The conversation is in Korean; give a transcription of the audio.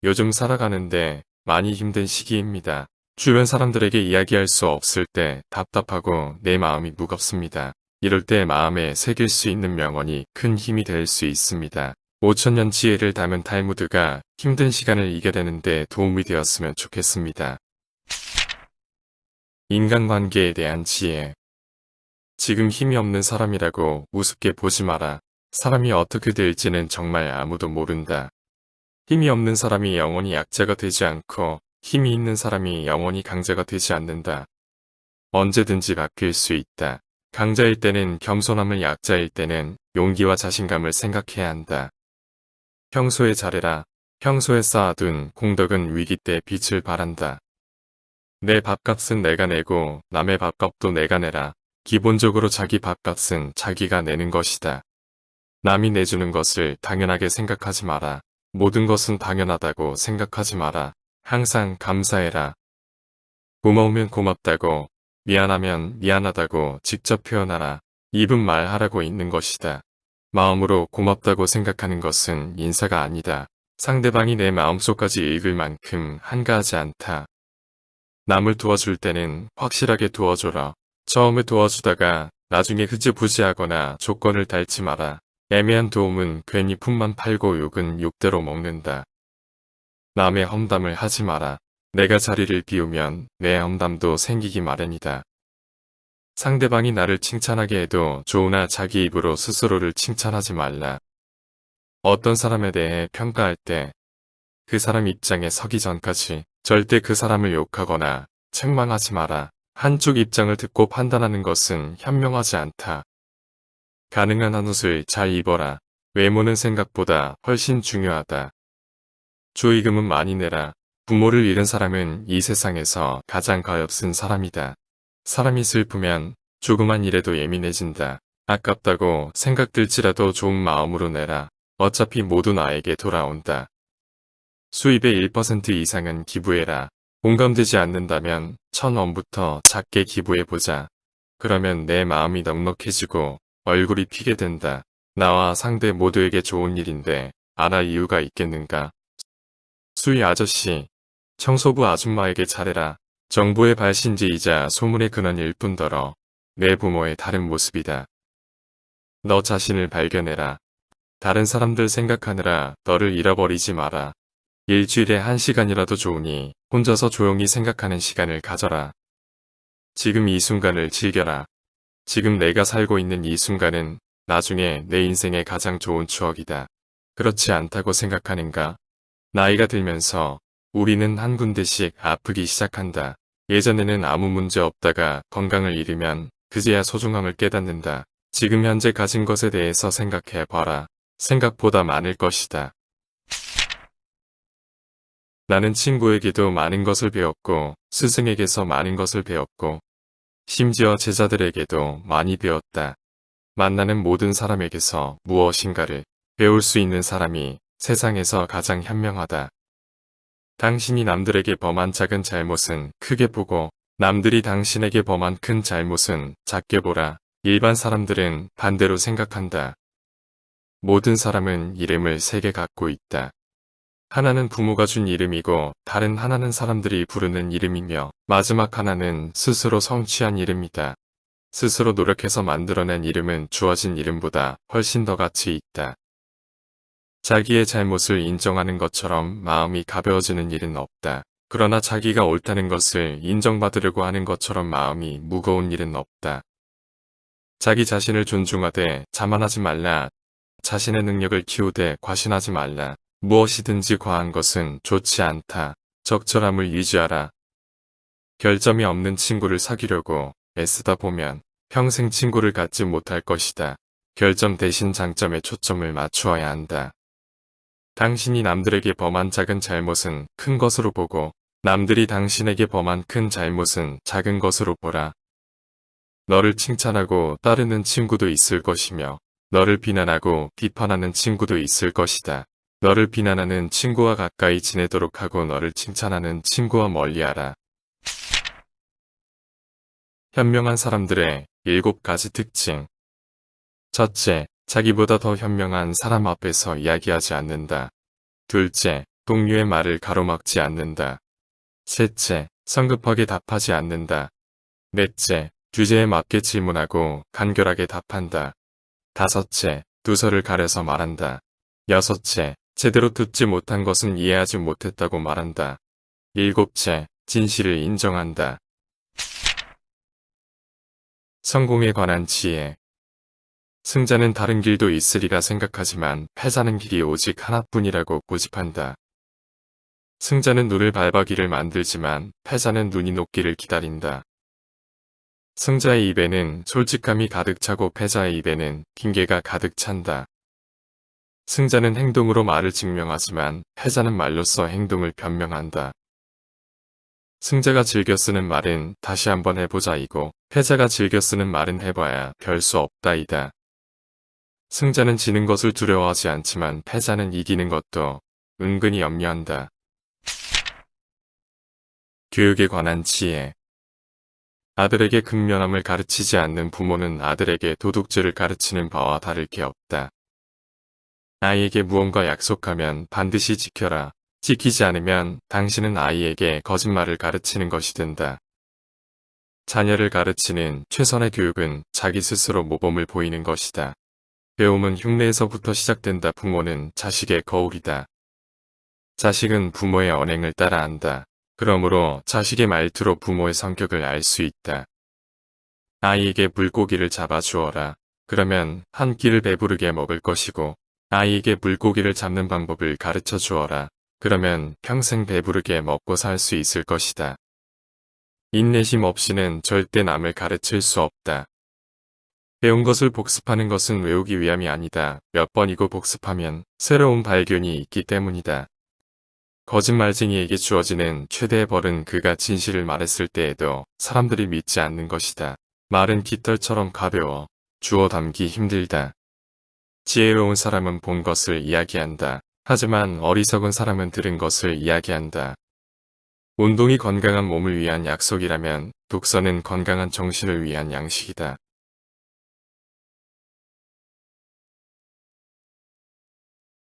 요즘 살아가는데 많이 힘든 시기입니다. 주변 사람들에게 이야기할 수 없을 때 답답하고 내 마음이 무겁습니다. 이럴 때 마음에 새길 수 있는 명언이 큰 힘이 될 수 있습니다. 5천년 지혜를 담은 탈무드가 힘든 시간을 이겨내는 데 도움이 되었으면 좋겠습니다. 인간관계에 대한 지혜. 지금 힘이 없는 사람이라고 우습게 보지 마라. 사람이 어떻게 될지는 정말 아무도 모른다. 힘이 없는 사람이 영원히 약자가 되지 않고 힘이 있는 사람이 영원히 강자가 되지 않는다. 언제든지 바뀔 수 있다. 강자일 때는 겸손함을, 약자일 때는 용기와 자신감을 생각해야 한다. 평소에 잘해라. 평소에 쌓아둔 공덕은 위기 때 빛을 발한다. 내 밥값은 내가 내고 남의 밥값도 내가 내라. 기본적으로 자기 밥값은 자기가 내는 것이다. 남이 내주는 것을 당연하게 생각하지 마라. 모든 것은 당연하다고 생각하지 마라. 항상 감사해라. 고마우면 고맙다고, 미안하면 미안하다고 직접 표현하라. 입은 말하라고 있는 것이다. 마음으로 고맙다고 생각하는 것은 인사가 아니다. 상대방이 내 마음속까지 읽을 만큼 한가하지 않다. 남을 도와줄 때는 확실하게 도와줘라. 처음에 도와주다가 나중에 흐지부지하거나 조건을 달지 마라. 애매한 도움은 괜히 품만 팔고 욕은 욕대로 먹는다. 남의 험담을 하지 마라. 내가 자리를 비우면 내 험담도 생기기 마련이다. 상대방이 나를 칭찬하게 해도 좋으나 자기 입으로 스스로를 칭찬하지 말라. 어떤 사람에 대해 평가할 때 그 사람 입장에 서기 전까지 절대 그 사람을 욕하거나 책망하지 마라. 한쪽 입장을 듣고 판단하는 것은 현명하지 않다. 가능한 한 옷을 잘 입어라. 외모는 생각보다 훨씬 중요하다. 조의금은 많이 내라. 부모를 잃은 사람은 이 세상에서 가장 가엾은 사람이다. 사람이 슬프면 조그만 일에도 예민해진다. 아깝다고 생각들지라도 좋은 마음으로 내라. 어차피 모두 나에게 돌아온다. 수입의 1% 이상은 기부해라. 공감되지 않는다면 1,000원부터 작게 기부해보자. 그러면 내 마음이 넉넉해지고 얼굴이 피게 된다. 나와 상대 모두에게 좋은 일인데 안 할 이유가 있겠는가? 수희 아저씨, 청소부 아줌마에게 잘해라. 정보의 발신지이자 소문의 근원일 뿐더러 내 부모의 다른 모습이다. 너 자신을 발견해라. 다른 사람들 생각하느라 너를 잃어버리지 마라. 일주일에 1시간이라도 좋으니 혼자서 조용히 생각하는 시간을 가져라. 지금 이 순간을 즐겨라. 지금 내가 살고 있는 이 순간은 나중에 내 인생의 가장 좋은 추억이다. 그렇지 않다고 생각하는가? 나이가 들면서 우리는 한 군데씩 아프기 시작한다. 예전에는 아무 문제 없다가 건강을 잃으면 그제야 소중함을 깨닫는다. 지금 현재 가진 것에 대해서 생각해 봐라. 생각보다 많을 것이다. 나는 친구에게도 많은 것을 배웠고 스승에게서 많은 것을 배웠고 심지어 제자들에게도 많이 배웠다. 만나는 모든 사람에게서 무엇인가를 배울 수 있는 사람이 세상에서 가장 현명하다. 당신이 남들에게 범한 작은 잘못은 크게 보고 남들이 당신에게 범한 큰 잘못은 작게 보라. 일반 사람들은 반대로 생각한다. 모든 사람은 이름을 3개 갖고 있다. 하나는 부모가 준 이름이고 다른 하나는 사람들이 부르는 이름이며 마지막 하나는 스스로 성취한 이름이다. 스스로 노력해서 만들어낸 이름은 주어진 이름보다 훨씬 더 가치 있다. 자기의 잘못을 인정하는 것처럼 마음이 가벼워지는 일은 없다. 그러나 자기가 옳다는 것을 인정받으려고 하는 것처럼 마음이 무거운 일은 없다. 자기 자신을 존중하되 자만하지 말라. 자신의 능력을 키우되 과신하지 말라. 무엇이든지 과한 것은 좋지 않다. 적절함을 유지하라. 결점이 없는 친구를 사귀려고 애쓰다 보면 평생 친구를 갖지 못할 것이다. 결점 대신 장점에 초점을 맞추어야 한다. 당신이 남들에게 범한 작은 잘못은 큰 것으로 보고 남들이 당신에게 범한 큰 잘못은 작은 것으로 보라. 너를 칭찬하고 따르는 친구도 있을 것이며 너를 비난하고 비판하는 친구도 있을 것이다. 너를 비난하는 친구와 가까이 지내도록 하고 너를 칭찬하는 친구와 멀리하라. 현명한 사람들의 7가지 특징. 첫째, 자기보다 더 현명한 사람 앞에서 이야기하지 않는다. 둘째, 동료의 말을 가로막지 않는다. 셋째, 성급하게 답하지 않는다. 넷째, 주제에 맞게 질문하고 간결하게 답한다. 다섯째, 두서를 가려서 말한다. 여섯째, 제대로 듣지 못한 것은 이해하지 못했다고 말한다. 일곱째, 진실을 인정한다. 성공에 관한 지혜. 승자는 다른 길도 있으리라 생각하지만 패자는 길이 오직 하나뿐이라고 고집한다. 승자는 눈을 밟아 길을 만들지만 패자는 눈이 녹기를 기다린다. 승자의 입에는 솔직함이 가득 차고 패자의 입에는 핑계가 가득 찬다. 승자는 행동으로 말을 증명하지만 패자는 말로써 행동을 변명한다. 승자가 즐겨 쓰는 말은 다시 한번 해보자이고 패자가 즐겨 쓰는 말은 해봐야 별 수 없다이다. 승자는 지는 것을 두려워하지 않지만 패자는 이기는 것도 은근히 염려한다. 교육에 관한 지혜. 아들에게 근면함을 가르치지 않는 부모는 아들에게 도둑질을 가르치는 바와 다를 게 없다. 아이에게 무언가 약속하면 반드시 지켜라. 지키지 않으면 당신은 아이에게 거짓말을 가르치는 것이 된다. 자녀를 가르치는 최선의 교육은 자기 스스로 모범을 보이는 것이다. 배움은 흉내에서부터 시작된다. 부모는 자식의 거울이다. 자식은 부모의 언행을 따라한다. 그러므로 자식의 말투로 부모의 성격을 알 수 있다. 아이에게 물고기를 잡아주어라. 그러면 한 끼를 배부르게 먹을 것이고 아이에게 물고기를 잡는 방법을 가르쳐 주어라. 그러면 평생 배부르게 먹고 살 수 있을 것이다. 인내심 없이는 절대 남을 가르칠 수 없다. 배운 것을 복습하는 것은 외우기 위함이 아니다. 몇 번이고 복습하면 새로운 발견이 있기 때문이다. 거짓말쟁이에게 주어지는 최대의 벌은 그가 진실을 말했을 때에도 사람들이 믿지 않는 것이다. 말은 깃털처럼 가벼워 주워 담기 힘들다. 지혜로운 사람은 본 것을 이야기한다. 하지만 어리석은 사람은 들은 것을 이야기한다. 운동이 건강한 몸을 위한 약속이라면 독서는 건강한 정신을 위한 양식이다.